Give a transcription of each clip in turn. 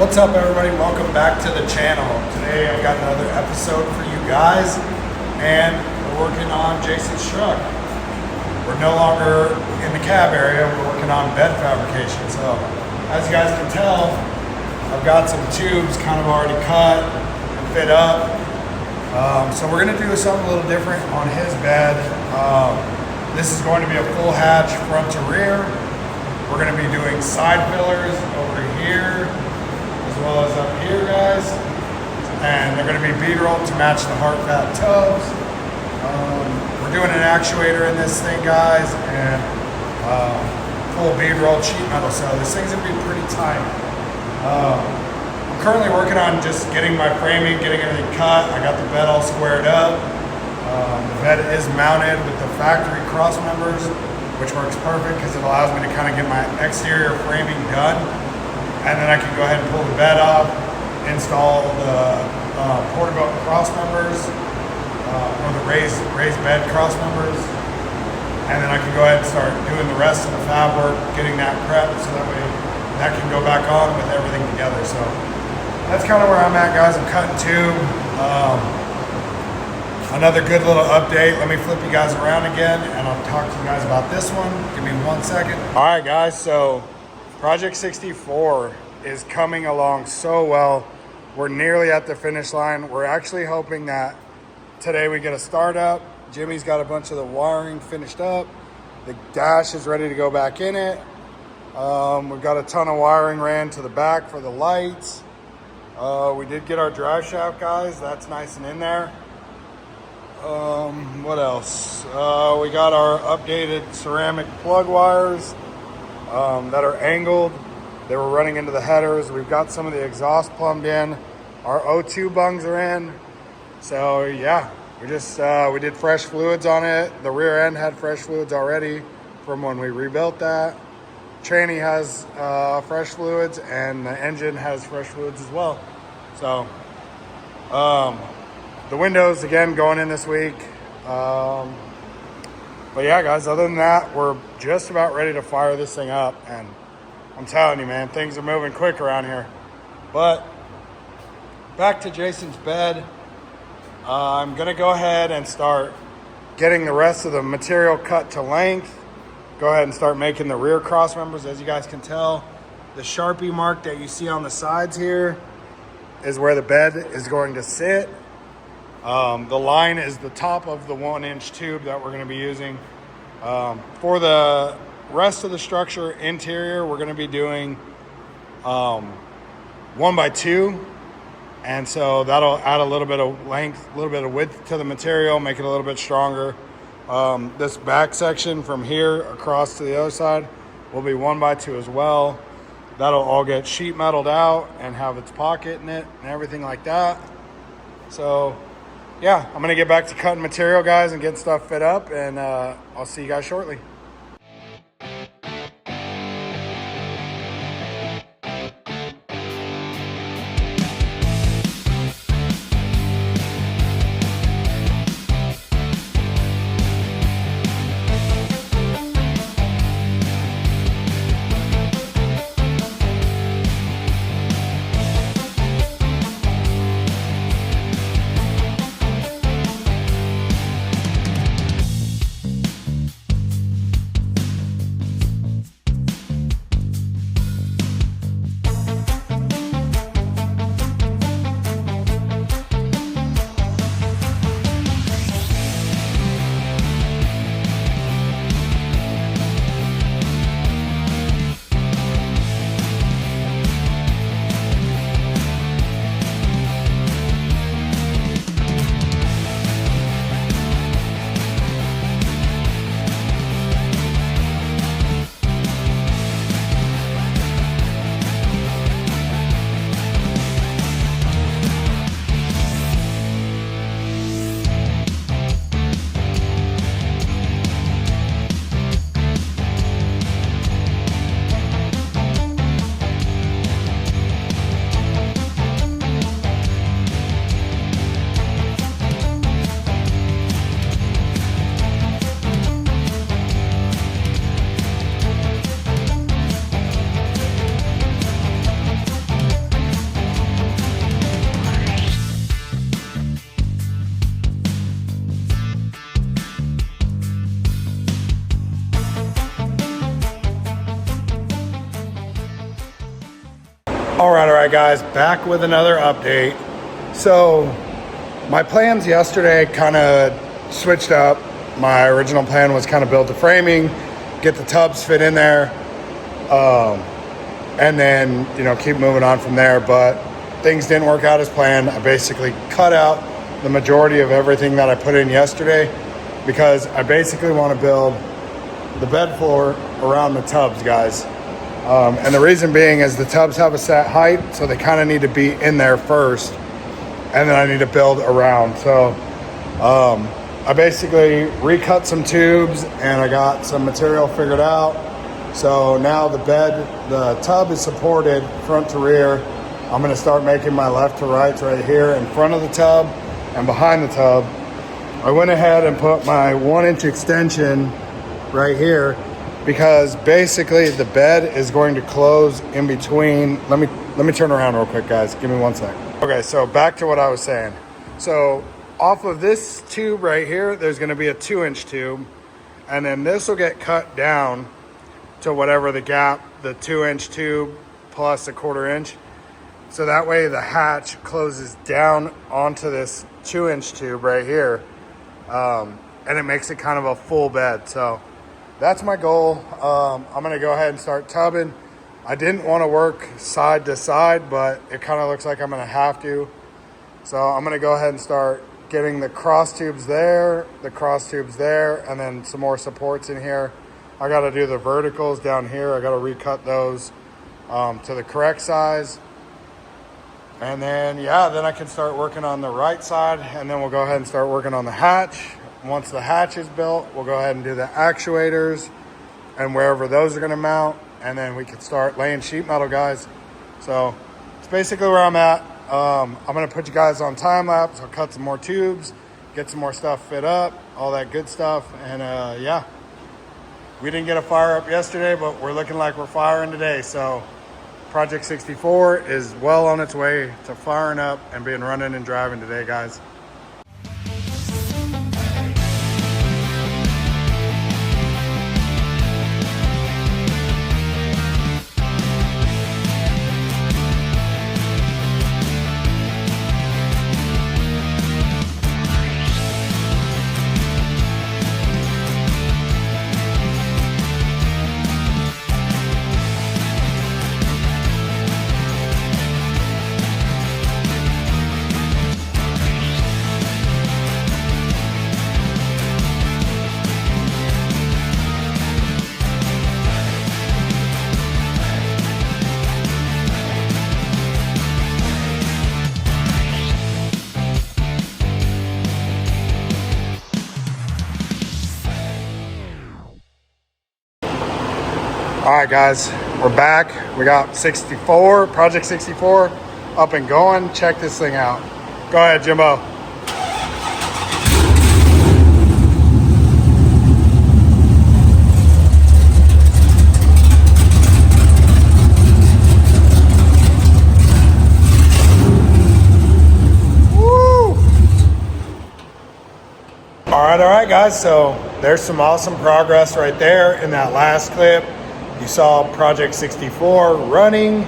What's up, everybody? Welcome back to the channel. Today I've got another episode for you guys, and we're working on Jason's truck. We're no longer in the cab area, we're working on bed fabrication. So as you guys can tell, I've got some tubes kind of already cut and fit up. So we're gonna do something a little different on his bed. This is going to be a full hatch front to rear. We're gonna be doing side fillers over here, as well as up here, guys. And they're gonna be bead rolled to match the hard fat tubs. We're doing an actuator in this thing, guys, and full bead rolled sheet metal. So this thing's gonna be pretty tight. I'm currently working on just getting my framing, getting everything cut. I got the bed all squared up. The bed is mounted with the factory cross members, which works perfect because it allows me to kind of get my exterior framing done. And then I can go ahead and pull the bed off, install the portable cross members, or the raised bed cross members. And then I can go ahead and start doing the rest of the fab work, getting that prepped so that way that can go back on with everything together. So that's kind of where I'm at, guys. I'm cutting tube. Another good little update. Let me flip you guys around again and I'll talk to you guys about this one. Give me 1 second. All right, guys, so Project 64 is coming along so well. We're nearly at the finish line. We're actually hoping that today we get a startup. Jimmy's got a bunch of the wiring finished up. The dash is ready to go back in it. We've got a ton of wiring ran to the back for the lights. We did get our drive shaft, guys. That's nice and in there. What else? We got our updated ceramic plug wires that are angled. They were running into the headers. We've got some of the exhaust plumbed in. Our O2 bungs are in. So yeah, we did fresh fluids on it. The rear end had fresh fluids already from when we rebuilt that. Tranny has fresh fluids, and the engine has fresh fluids as well. So the windows, again, going in this week. But yeah, guys, other than that, we're just about ready to fire this thing up. And I'm telling you, man, things are moving quick around here. But back to Jason's bed. I'm going to go ahead and start getting the rest of the material cut to length. Go ahead and start making the rear cross members. As you guys can tell, the Sharpie mark that you see on the sides here is where the bed is going to sit. The line is the top of the 1-inch tube that we're going to be using. For the rest of the structure interior, we're going to be doing 1x2. And so that'll add a little bit of length, a little bit of width to the material, make it a little bit stronger. This back section from here across to the other side will be 1x2 as well. That'll all get sheet metaled out and have its pocket in it and everything like that. So yeah, I'm gonna get back to cutting material, guys, and getting stuff fit up, and I'll see you guys shortly. All right, guys, back with another update. So my plans yesterday kind of switched up. My original plan was kind of build the framing, get the tubs fit in there, and then, keep moving on from there. But things didn't work out as planned. I basically cut out the majority of everything that I put in yesterday because I basically want to build the bed floor around the tubs, guys. And the reason being is the tubs have a set height, so they kind of need to be in there first, and then I need to build around. So I basically recut some tubes and I got some material figured out. So now the tub is supported front to rear. I'm gonna start making my left to rights right here in front of the tub and behind the tub. I went ahead and put my 1-inch extension right here because basically the bed is going to close in between. Let me turn around real quick, guys. Give me 1 sec. Okay, so back to what I was saying. So off of this tube right here, there's gonna be a 2-inch tube, and then this will get cut down to whatever the gap, the 2-inch tube plus a 1/4 inch. So that way the hatch closes down onto this 2-inch tube right here. And it makes it kind of a full bed. So that's my goal. I'm gonna go ahead and start tubbing. I didn't want to work side to side, but it kind of looks like I'm gonna have to. So I'm gonna go ahead and start getting the cross tubes there, and then some more supports in here. I gotta do the verticals down here. I gotta recut those to the correct size. And then, then I can start working on the right side, and then we'll go ahead and start working on the hatch. Once the hatch is built, we'll go ahead and do the actuators and wherever those are gonna mount, and then we can start laying sheet metal, guys. So it's basically where I'm at. I'm gonna put you guys on time lapse. I'll cut some more tubes, get some more stuff fit up, all that good stuff. And we didn't get a fire up yesterday, but we're looking like we're firing today. So Project 64 is well on its way to firing up and being running and driving today, guys. All right, guys, we're back. We got Project 64 up and going. Check this thing out. Go ahead, Jimbo. Woo! All right, guys, so there's some awesome progress right there in that last clip. You saw Project 64 running.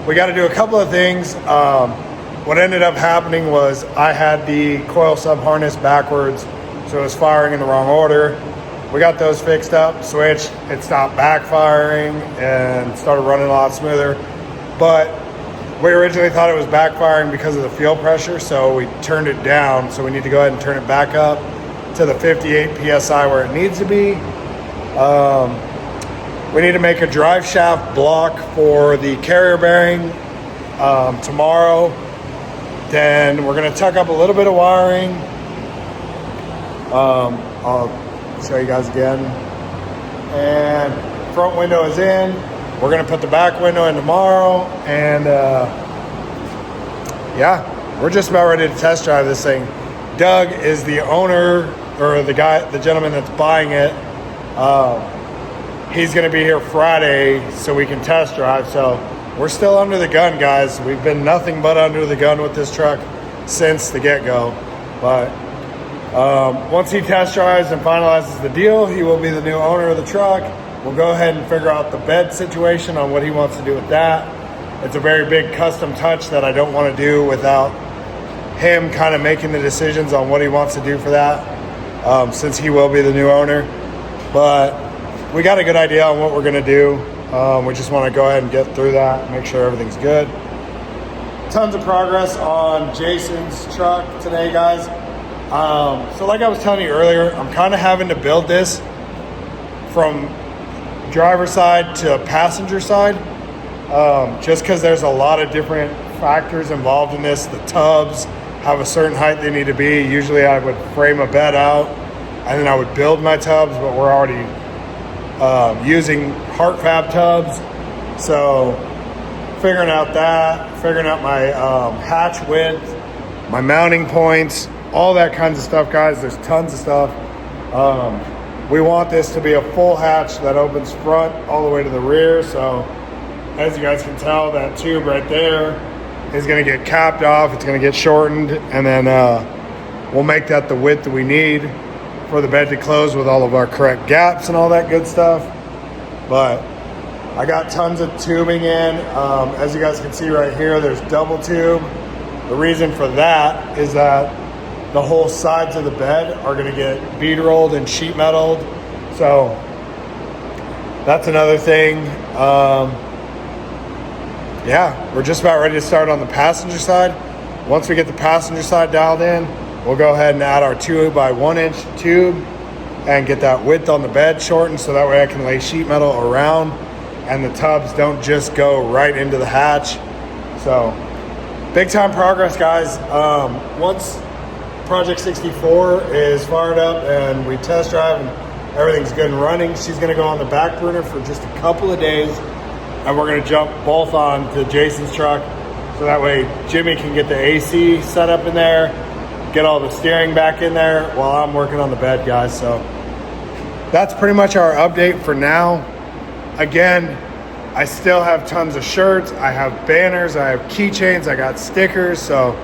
We got to do a couple of things. What ended up happening was I had the coil sub harness backwards, so it was firing in the wrong order. We got those fixed up, switched, it stopped backfiring and started running a lot smoother. But we originally thought it was backfiring because of the fuel pressure, so we turned it down. So we need to go ahead and turn it back up to the 58 PSI where it needs to be. We need to make a drive shaft block for the carrier bearing tomorrow. Then we're gonna tuck up a little bit of wiring. I'll show you guys again. And front window is in. We're gonna put the back window in tomorrow. And we're just about ready to test drive this thing. Doug is the owner, or the gentleman that's buying it. He's going to be here Friday so we can test drive. So we're still under the gun, guys. We've been nothing but under the gun with this truck since the get-go. But once he test drives and finalizes the deal, he will be the new owner of the truck. We'll go ahead and figure out the bed situation on what he wants to do with that. it's a very big custom touch that I don't want to do without him kind of making the decisions on what he wants to do for that, since he will be the new owner. But we got a good idea on what we're going to do. We just want to go ahead and get through that, make sure everything's good. Tons of progress on Jason's truck today, guys. So like I was telling you earlier, I'm kind of having to build this from driver side to passenger side, just because there's a lot of different factors involved in this. The tubs have a certain height they need to be. Usually I would frame a bed out and then I would build my tubs, but we're already using Heart Fab tubs. So figuring out my hatch width, my mounting points, all that kinds of stuff, guys. There's tons of stuff. We want this to be a full hatch that opens front all the way to the rear. So as you guys can tell, that tube right there is going to get capped off. It's going to get shortened, and then we'll make that the width that we need for the bed to close with all of our correct gaps and all that good stuff. But I got tons of tubing in. As you guys can see right here, there's double tube. The reason for that is that the whole sides of the bed are going to get bead rolled and sheet metaled. So that's another thing. Yeah, we're just about ready to start on the passenger side. Once we get the passenger side dialed in, we'll go ahead and add our 2 by 1 inch tube and get that width on the bed shortened, so that way I can lay sheet metal around and the tubs don't just go right into the hatch. So big time progress, guys. Once Project 64 is fired up and we test drive and everything's good and running, she's gonna go on the back burner for just a couple of days, and we're gonna jump both on to Jason's truck, so that way Jimmy can get the AC set up in there, get all the steering back in there while I'm working on the bed, guys. So that's pretty much our update for now. Again, I still have tons of shirts, I have banners, I have keychains, I got stickers. So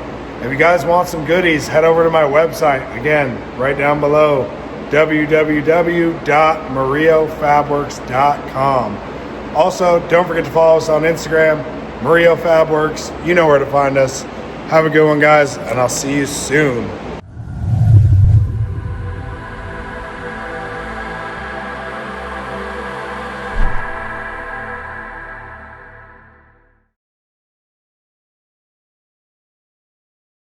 if you guys want some goodies, head over to my website. Again, right down below, www.murillofabworks.com. Also, don't forget to follow us on Instagram, Murillo Fab Works. You know where to find us. Have a good one, guys, and I'll see you soon.